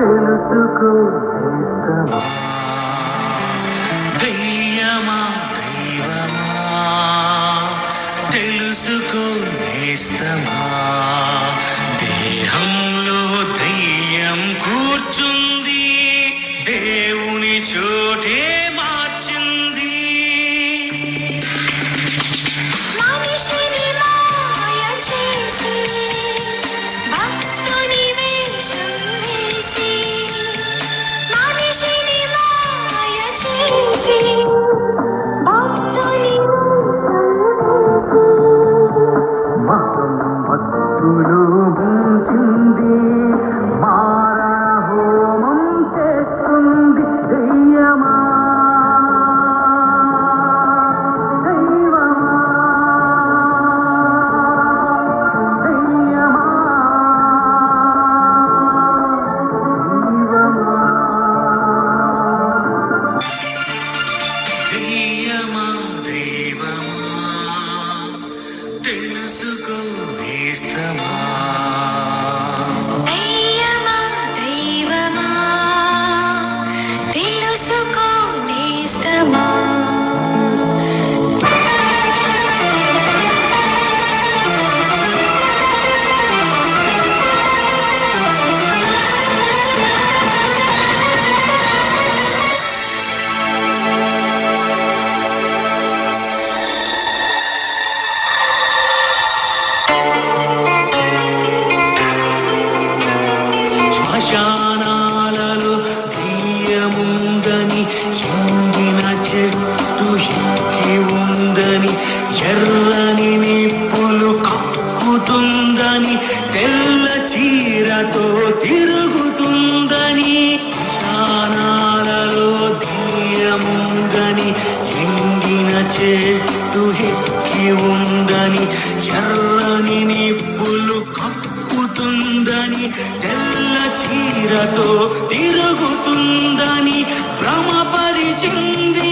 తెలుసుకో నేస్తమా దయ్యమా దైవమా తెలుసుకో నేస్తమా దేహంలో దయ్యం కూర్చుంది దేవుని చోటే మార్చింది భక్తులు ముంచింది మారణ హోమం చేస్తుంది దయ్యమా దైవమా దయ్యమా దైవమా దైవమా తెలుసుకో నేస్తమా దయ్యమా దైవమా తెలుసుకో నేస్తమా శ్మశానాలలో దెయ్యముందని ఎండిన చెట్టు ఎక్కి ఉందని ఎర్రని నిప్పులు కక్కుతుందని తెల్ల చీరతో తిరుగుతుందని శ్మశానాలలో దెయ్యముందని ఎండిన చెట్టు ఎక్కి ఉందని ఎర్రని నిప్పులు కక్కుతుందని తెల్ల చీరతో తిరుగుతుందని భ్రమపరిచింది